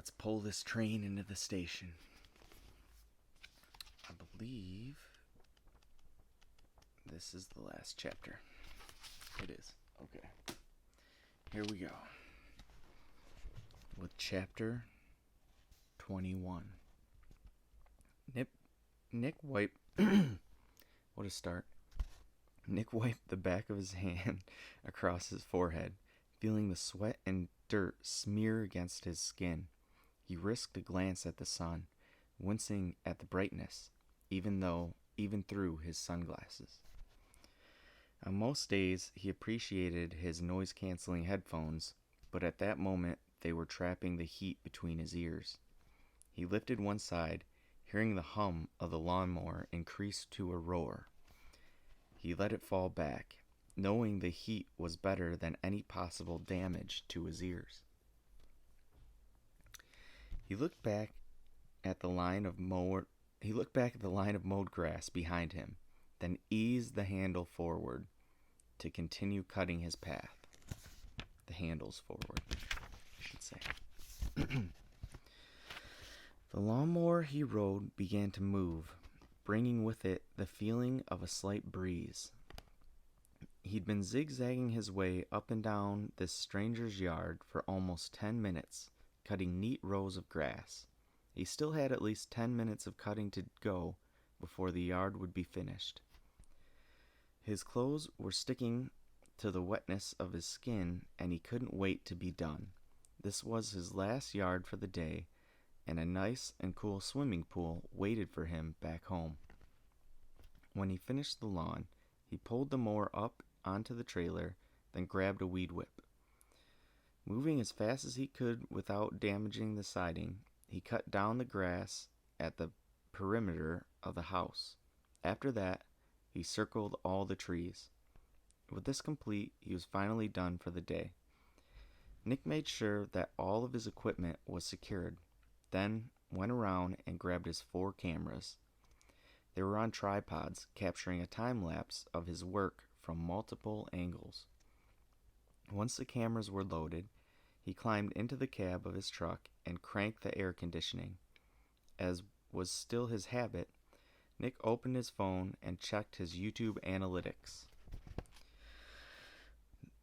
Let's pull this train into the station. I believe this is the last chapter. It is. Okay. Here we go. With chapter 21. Nick wiped... What a start. Nick wiped the back of his hand across his forehead, feeling the sweat and dirt smear against his skin. He risked a glance at the sun, wincing at the brightness, even through his sunglasses. On most days, he appreciated his noise-canceling headphones, but at that moment, they were trapping the heat between his ears. He lifted one side, hearing the hum of the lawnmower increase to a roar. He let it fall back, knowing the heat was better than any possible damage to his ears. He looked back at the line of mowed grass behind him, then eased the handle forward to continue cutting his path. The handles forward, I should say. The lawnmower he rode began to move, bringing with it the feeling of a slight breeze. He'd been zigzagging his way up and down this stranger's yard for almost 10 minutes, cutting neat rows of grass. He still had at least 10 minutes of cutting to go before the yard would be finished. His clothes were sticking to the wetness of his skin, and he couldn't wait to be done. This was his last yard for the day, and a nice and cool swimming pool waited for him back home. When he finished the lawn, he pulled the mower up onto the trailer, then grabbed a weed whip. Moving as fast as he could without damaging the siding, he cut down the grass at the perimeter of the house. After that, he circled all the trees. With this complete, he was finally done for the day. Nick made sure that all of his equipment was secured, then went around and grabbed his 4 cameras. They were on tripods, capturing a time-lapse of his work from multiple angles. Once the cameras were loaded, he climbed into the cab of his truck and cranked the air conditioning. As was still his habit, Nick opened his phone and checked his YouTube analytics.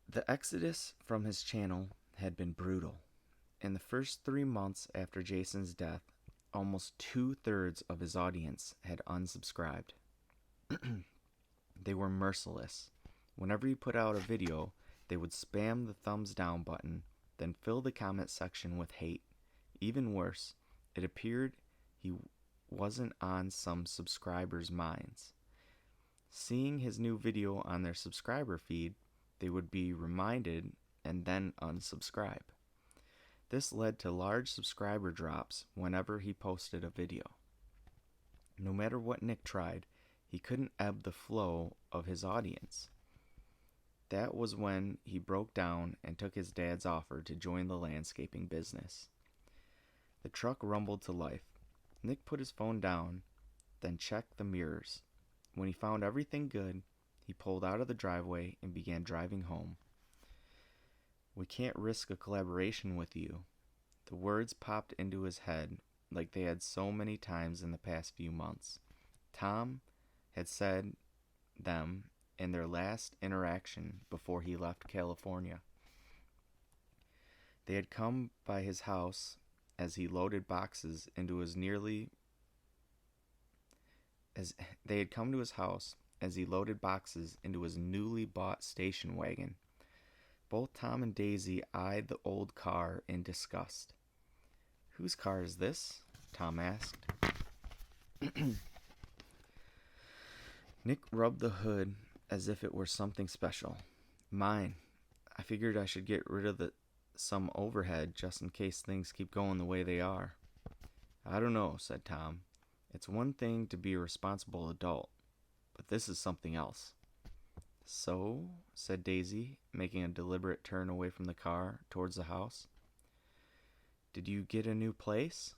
The exodus from his channel had been brutal. In the first 3 months after Jason's death, almost 2/3 of his audience had unsubscribed. They were merciless. Whenever he put out a video, they would spam the thumbs down button, then fill the comment section with hate. Even worse, it appeared he wasn't on some subscribers' minds. Seeing his new video on their subscriber feed, they would be reminded and then unsubscribe. This led to large subscriber drops whenever he posted a video. No matter what Nick tried, he couldn't ebb the flow of his audience. That was when he broke down and took his dad's offer to join the landscaping business. The truck rumbled to life. Nick put his phone down, then checked the mirrors. When he found everything good, he pulled out of the driveway and began driving home. "We can't risk a collaboration with you." The words popped into his head like they had so many times in the past few months. Tom had said them in their last interaction before he left California. They had come by his house as he loaded boxes into his newly bought station wagon. Both Tom and Daisy eyed the old car in disgust. "Whose car is this?" Tom asked. Nick rubbed the hood as if it were something special. "Mine. I figured I should get rid of some overhead just in case things keep going the way they are." "I don't know," said Tom. "It's one thing to be a responsible adult, but this is something else." "So?" said Daisy, making a deliberate turn away from the car towards the house. "Did you get a new place?"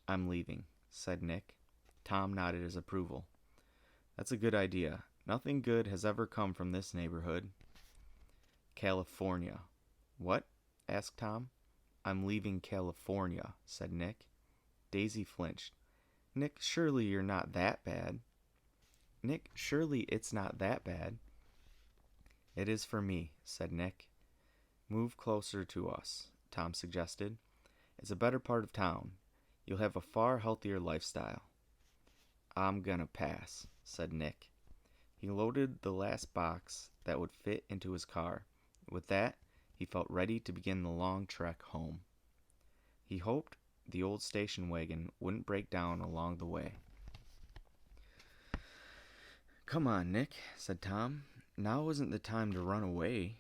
"I'm leaving," said Nick. Tom nodded his approval. "That's a good idea. Nothing good has ever come from this neighborhood." "California." "What?" asked Tom. I'm leaving California, said Nick. Daisy flinched. Nick, surely you're not that bad. Nick, surely it's not that bad. It is for me, said Nick. Move closer to us, Tom suggested. It's a better part of town. You'll have a far healthier lifestyle. I'm gonna pass, said Nick. He loaded the last box that would fit into his car. With that, he felt ready to begin the long trek home. He hoped the old station wagon wouldn't break down along the way. Come on, Nick, said Tom. Now isn't the time to run away.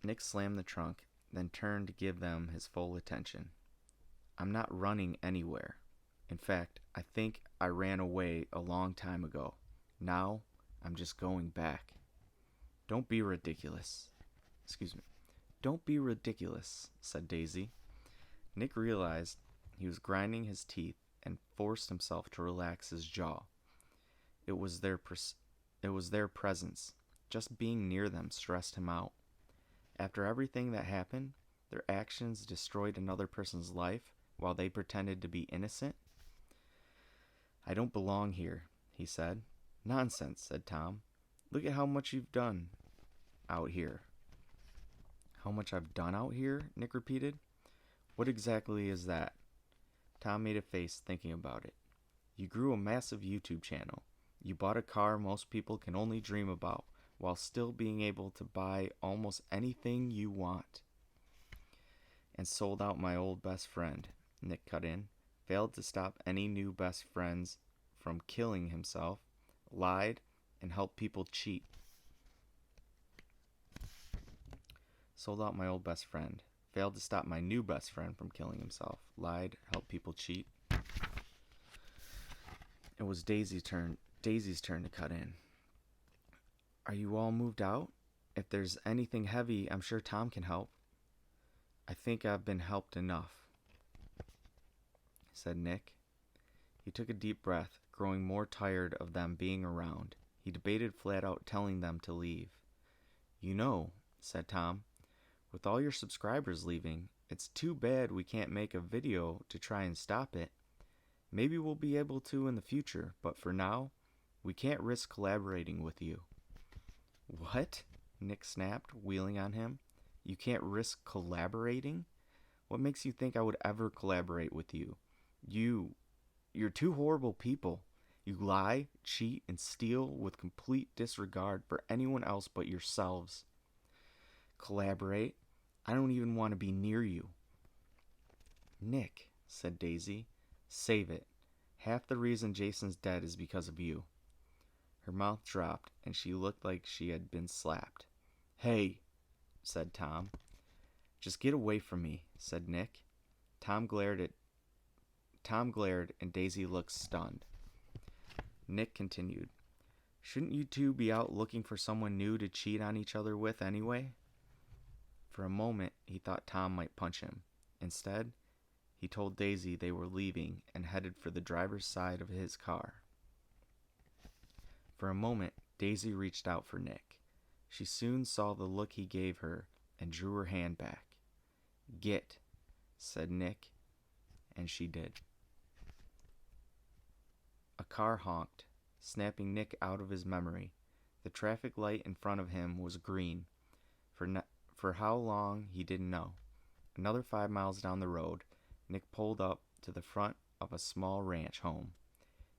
Nick slammed the trunk, then turned to give them his full attention. I'm not running anywhere. In fact, I think I ran away a long time ago. Now, I'm just going back. Don't be ridiculous. Don't be ridiculous, said Daisy. Nick realized he was grinding his teeth and forced himself to relax his jaw. It was their presence. Just being near them stressed him out. After everything that happened, their actions destroyed another person's life while they pretended to be innocent. I don't belong here, he said. Nonsense, said Tom. Look at how much you've done out here. How much I've done out here? Nick repeated. What exactly is that? Tom made a face thinking about it. You grew a massive YouTube channel. You bought a car most people can only dream about, while still being able to buy almost anything you want. And sold out my old best friend, Nick cut in. Failed to stop any new best friends from killing himself, lied, and helped people cheat. Sold out my old best friend. Failed to stop my new best friend from killing himself, lied, helped people cheat. It was Daisy's turn to cut in. Are you all moved out? If there's anything heavy, I'm sure Tom can help. I think I've been helped enough, said Nick. He took a deep breath, growing more tired of them being around. He debated flat out telling them to leave. You know, said Tom, with all your subscribers leaving, it's too bad we can't make a video to try and stop it. Maybe we'll be able to in the future, but for now, we can't risk collaborating with you. What? Nick snapped, wheeling on him. You can't risk collaborating? What makes you think I would ever collaborate with you? You're two horrible people. You lie, cheat, and steal with complete disregard for anyone else but yourselves. Collaborate? I don't even want to be near you. Nick, said Daisy, save it. Half the reason Jason's dead is because of you. Her mouth dropped, and she looked like she had been slapped. Hey, said Tom. Just get away from me, said Nick. Tom glared, and Daisy looked stunned. Nick continued. Shouldn't you two be out looking for someone new to cheat on each other with anyway? For a moment, he thought Tom might punch him. Instead, he told Daisy they were leaving and headed for the driver's side of his car. For a moment, Daisy reached out for Nick. She soon saw the look he gave her and drew her hand back. Get, said Nick, and she did. A car honked, snapping Nick out of his memory. The traffic light in front of him was green. For how long, he didn't know. Another 5 miles down the road, Nick pulled up to the front of a small ranch home.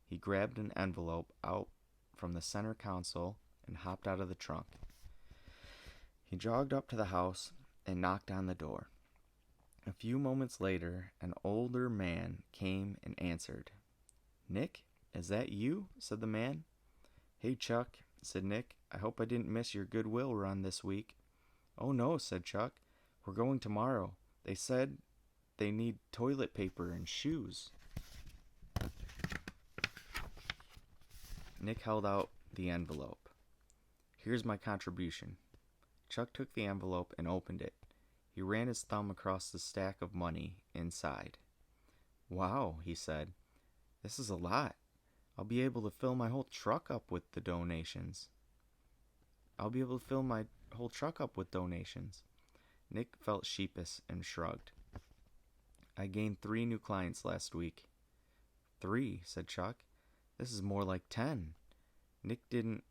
He grabbed an envelope out from the center console and hopped out of the trunk. He jogged up to the house and knocked on the door. A few moments later, an older man came and answered. Nick, is that you? Said the man. Hey, Chuck, said Nick. I hope I didn't miss your Goodwill run this week. Oh, no, said Chuck. We're going tomorrow. They said they need toilet paper and shoes. Nick held out the envelope. Here's my contribution. Chuck took the envelope and opened it. He ran his thumb across the stack of money inside. Wow, he said. This is a lot. I'll be able to fill my whole truck up with the donations. Nick felt sheepish and shrugged. I gained 3 new clients last week. 3, said Chuck. This is more like 10. Nick didn't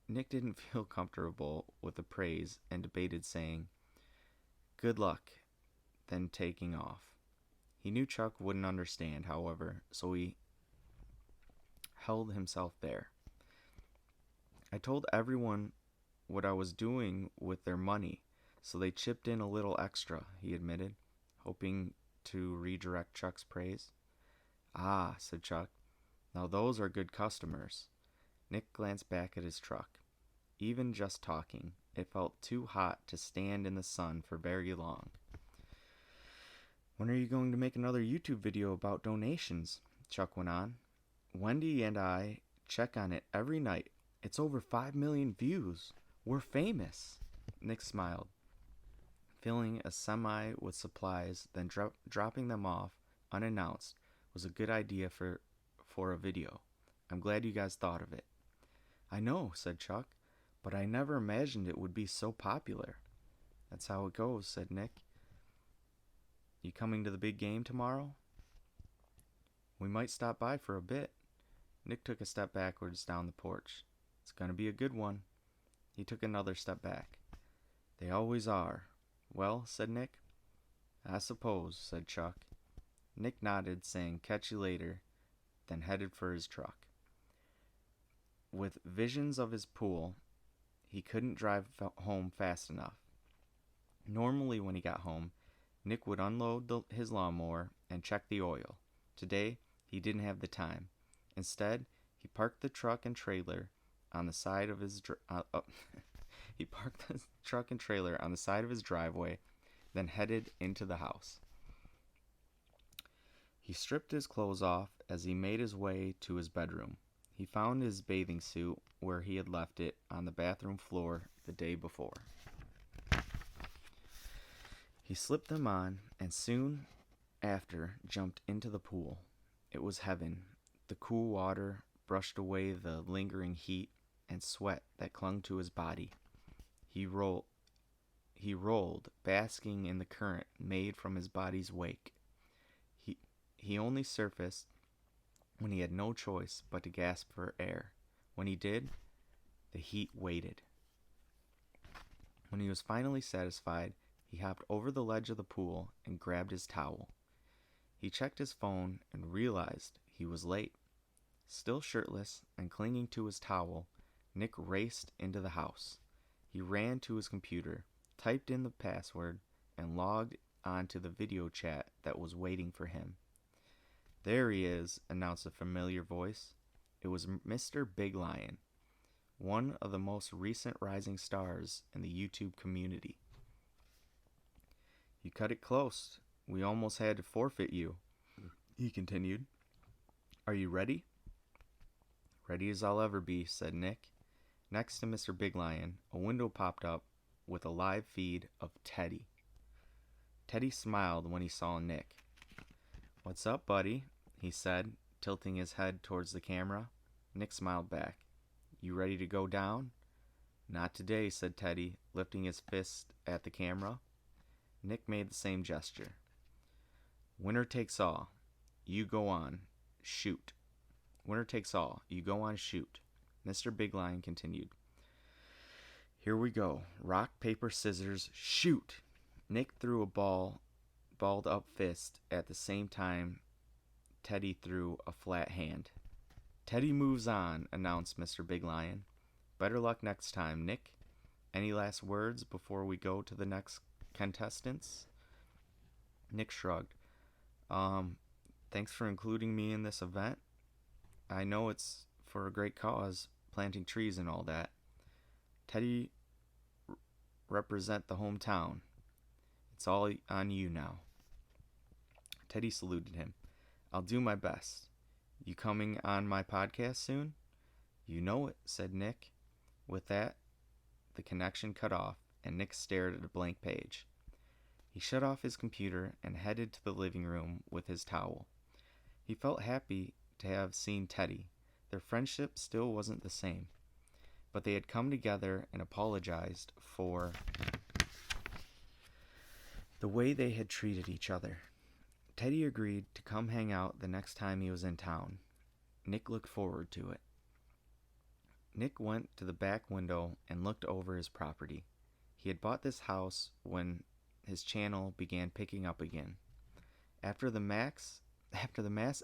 feel comfortable with the praise and debated saying, "Good luck," then taking off. He knew Chuck wouldn't understand, however, so he held himself there. I told everyone what I was doing with their money, so they chipped in a little extra, he admitted, hoping to redirect Chuck's praise. Ah, said Chuck. Now those are good customers. Nick glanced back at his truck. Even just talking, it felt too hot to stand in the sun for very long. When are you going to make another YouTube video about donations? Chuck went on. Wendy and I check on it every night. It's over 5 million views. We're famous. Nick smiled, filling a semi with supplies, then dropping them off unannounced was a good idea for a video. I'm glad you guys thought of it. I know, said Chuck, but I never imagined it would be so popular. That's how it goes, said Nick. You coming to the big game tomorrow? We might stop by for a bit. Nick took a step backwards down the porch. It's going to be a good one. He took another step back. They always are. Well, said Nick. I suppose, said Chuck. Nick nodded, saying, catch you later, then headed for his truck. With visions of his pool, he couldn't drive home fast enough. Normally when he got home, Nick would unload his lawnmower and check the oil. Today, he didn't have the time. Instead, he parked the truck and trailer on the side of his driveway, then headed into the house. He stripped his clothes off as he made his way to his bedroom. He found his bathing suit where he had left it on the bathroom floor the day before. He slipped them on and soon after jumped into the pool. It was heaven. The cool water brushed away the lingering heat and sweat that clung to his body. He rolled, basking in the current made from his body's wake. He only surfaced when he had no choice but to gasp for air. When he did, the heat waited. When he was finally satisfied, he hopped over the ledge of the pool and grabbed his towel. He checked his phone and realized he was late. Still shirtless and clinging to his towel, Nick raced into the house. He ran to his computer, typed in the password, and logged onto the video chat that was waiting for him. There he is, announced a familiar voice. It was Mr. Big Lion, one of the most recent rising stars in the YouTube community. You cut it close. We almost had to forfeit you, he continued. Are you ready? Ready as I'll ever be, said Nick. Next to Mr. Big Lion, a window popped up with a live feed of Teddy. Teddy smiled when he saw Nick. What's up, buddy? He said, tilting his head towards the camera. Nick smiled back. You ready to go down? Not today, said Teddy, lifting his fist at the camera. Nick made the same gesture. Winner takes all. You go on. Shoot. Winner takes all. You go on, shoot. Mr. Big Lion continued. Here we go. Rock, paper, scissors, shoot. Nick threw a balled up fist at the same time Teddy threw a flat hand. Teddy moves on, announced Mr. Big Lion. Better luck next time, Nick. Any last words before we go to the next contestants? Nick shrugged. Thanks for including me in this event. I know it's for a great cause, planting trees and all that. Teddy, represent the hometown. It's all on you now. Teddy saluted him. I'll do my best. You coming on my podcast soon? You know it, said Nick. With that, the connection cut off, and Nick stared at a blank page. He shut off his computer and headed to the living room with his towel. He felt happy to have seen Teddy. Their friendship still wasn't the same, but they had come together and apologized for the way they had treated each other. Teddy agreed to come hang out the next time he was in town. Nick looked forward to it. Nick went to the back window and looked over his property. He had bought this house when his channel began picking up again. After the mass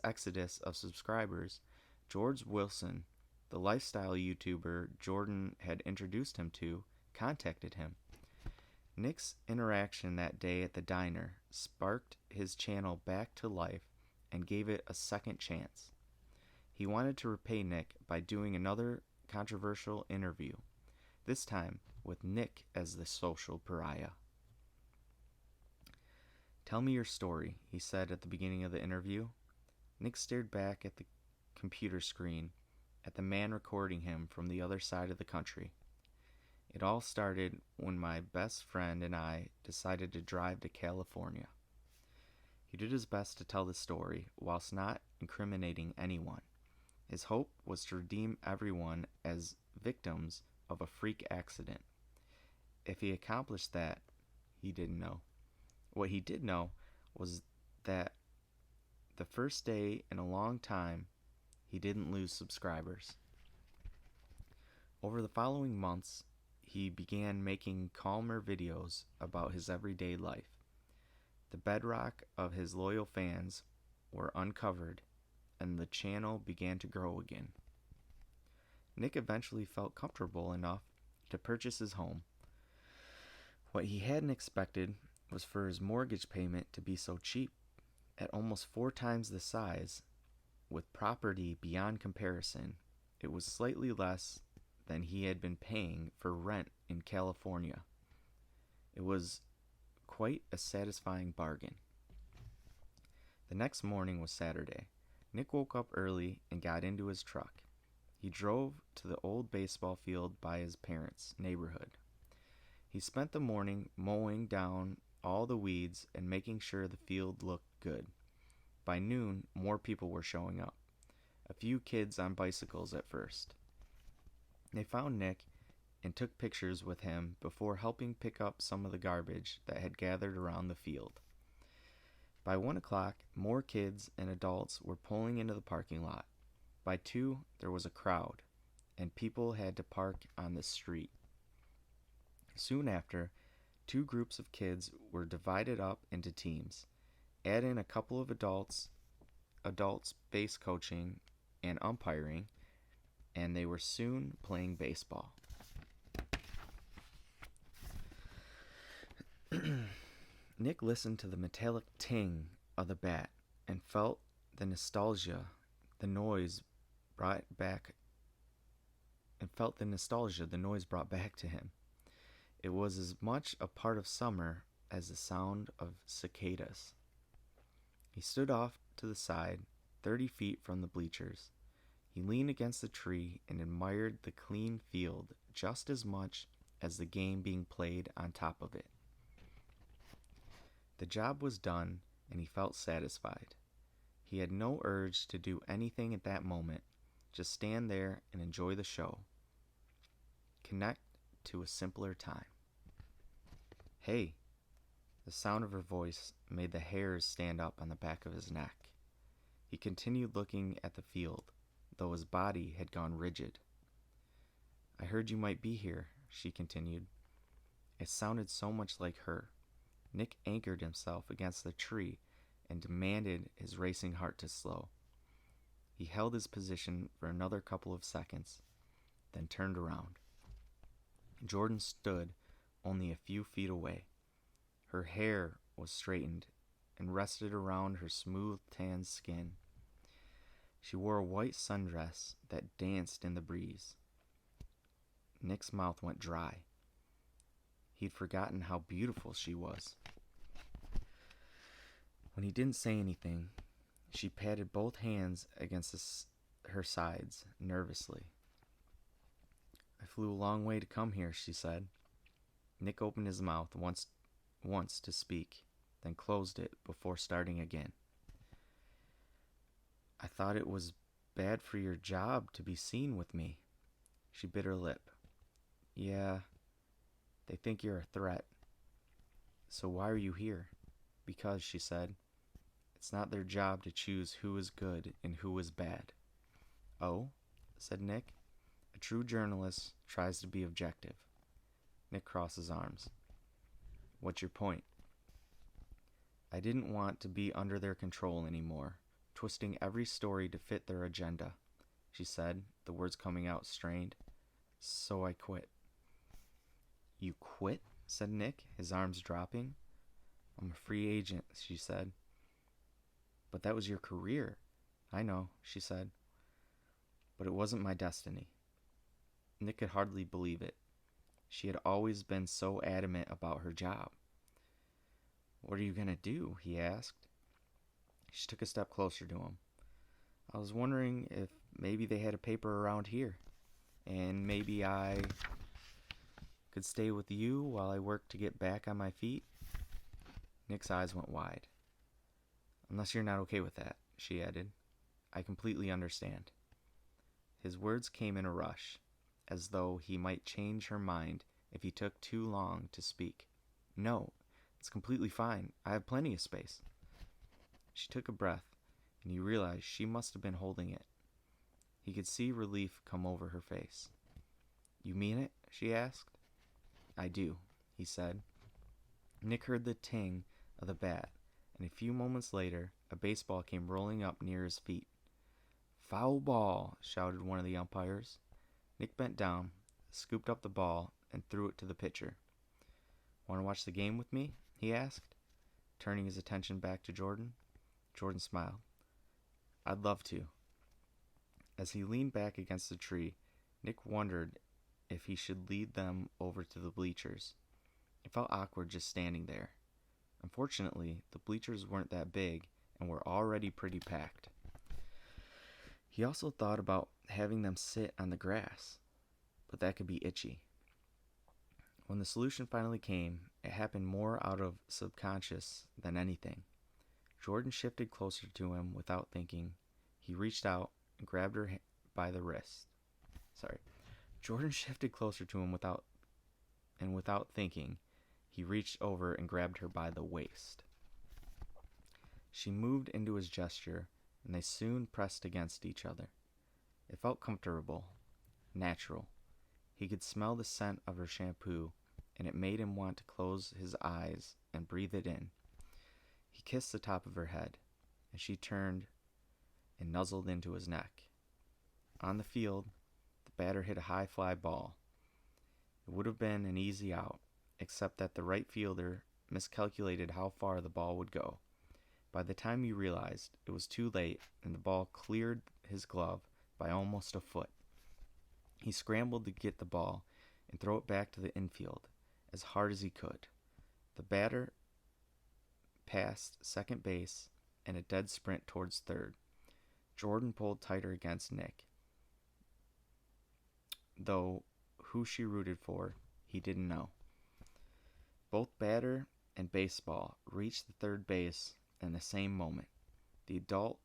exodus of subscribers, George Wilson, the lifestyle YouTuber Jordan had introduced him to, contacted him. Nick's interaction that day at the diner sparked his channel back to life and gave it a second chance. He wanted to repay Nick by doing another controversial interview, this time with Nick as the social pariah. "Tell me your story," he said at the beginning of the interview. Nick stared back at the computer screen, at the man recording him from the other side of the country. "It all started when my best friend and I decided to drive to California." He did his best to tell the story whilst not incriminating anyone. His hope was to redeem everyone as victims of a freak accident. If he accomplished that, he didn't know. What he did know was that the first day in a long time, he didn't lose subscribers. Over the following months, he began making calmer videos about his everyday life. The bedrock of his loyal fans were uncovered, and the channel began to grow again. Nick eventually felt comfortable enough to purchase his home. What he hadn't expected was for his mortgage payment to be so cheap, at almost 4 times the size, with property beyond comparison. It was slightly less than he had been paying for rent in California. It was quite a satisfying bargain. The next morning was Saturday. Nick woke up early and got into his truck. He drove to the old baseball field by his parents' neighborhood. He spent the morning mowing down all the weeds and making sure the field looked good. By noon, more people were showing up. A few kids on bicycles at first. They found Nick and took pictures with him before helping pick up some of the garbage that had gathered around the field. By 1 o'clock, more kids and adults were pulling into the parking lot. By 2, there was a crowd, and people had to park on the street. Soon after, 2 groups of kids were divided up into teams. Add in a couple of adults base coaching and umpiring, and they were soon playing baseball. Nick listened to the metallic ting of the bat and felt the nostalgia the noise brought back to him. It was as much a part of summer as the sound of cicadas. He stood off to the side, 30 feet from the bleachers. He leaned against the tree and admired the clean field just as much as the game being played on top of it. The job was done, and he felt satisfied. He had no urge to do anything at that moment, just stand there and enjoy the show. Connect to a simpler time. "Hey," the sound of her voice made the hairs stand up on the back of his neck. He continued looking at the field, though his body had gone rigid. "I heard you might be here," she continued. It sounded so much like her. Nick anchored himself against the tree and demanded his racing heart to slow. He held his position for another couple of seconds, then turned around. Jordan stood only a few feet away. Her hair was straightened and rested around her smooth tan skin. She wore a white sundress that danced in the breeze. Nick's mouth went dry. He'd forgotten how beautiful she was. When he didn't say anything, she patted both hands against her sides nervously. "I flew a long way to come here," she said. Nick opened his mouth once to speak, then closed it before starting again. "I thought it was bad for your job to be seen with me." She bit her lip. "Yeah, they think you're a threat." So why are you here? Because, she said, it's not their job to choose who is good and who is bad. Oh, said Nick. A true journalist tries to be objective. Nick crossed his arms. What's your point? I didn't want to be under their control anymore, twisting every story to fit their agenda, she said, the words coming out strained. So I quit. You quit? Said Nick, his arms dropping. I'm a free agent, she said. But that was your career. I know, she said. But it wasn't my destiny. Nick could hardly believe it. She had always been so adamant about her job. What are you going to do? He asked. She took a step closer to him. I was wondering if maybe they had a paper around here, and maybe I could stay with you while I work to get back on my feet. Nick's eyes went wide. Unless you're not okay with that, she added. I completely understand. His words came in a rush, as though he might change her mind if he took too long to speak. No, it's completely fine. I have plenty of space. She took a breath, and he realized she must have been holding it. He could see relief come over her face. You mean it? She asked. I do, he said. Nick heard the ting of the bat, and a few moments later, a baseball came rolling up near his feet. Foul ball, shouted one of the umpires. Nick bent down, scooped up the ball, and threw it to the pitcher. Want to watch the game with me? He asked, turning his attention back to Jordan. Jordan smiled. I'd love to. As he leaned back against the tree, Nick wondered if he should lead them over to the bleachers. It felt awkward just standing there. Unfortunately, the bleachers weren't that big and were already pretty packed. He also thought about having them sit on the grass, but that could be itchy. When the solution finally came, it happened more out of subconscious than anything. Jordan shifted closer to him without thinking. He reached out and grabbed her by the wrist. Jordan shifted closer to him without thinking. He reached over and grabbed her by the waist. She moved into his gesture, and they soon pressed against each other. It felt comfortable, natural. He could smell the scent of her shampoo, and it made him want to close his eyes and breathe it in. He kissed the top of her head, and she turned and nuzzled into his neck. On the field, the batter hit a high fly ball. It would have been an easy out, except that the right fielder miscalculated how far the ball would go. By the time he realized, it was too late, and the ball cleared his glove by almost a foot. He scrambled to get the ball and throw it back to the infield as hard as he could. The batter passed second base and a dead sprint towards third. Jordan pulled tighter against Nick, though who she rooted for, he didn't know. Both batter and baseball reached the third base in the same moment. The adult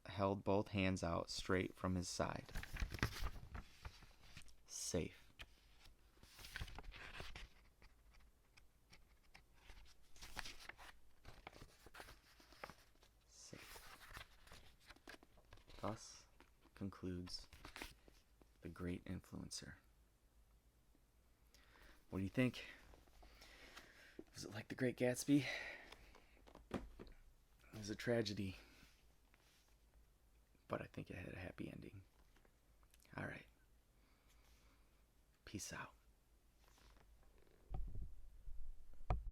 held both hands out straight from his side. Safe. Safe. Thus concludes The Great Influencer. What do you think? Was it like The Great Gatsby? It was a tragedy, but I think it had a happy ending. All right. Peace out.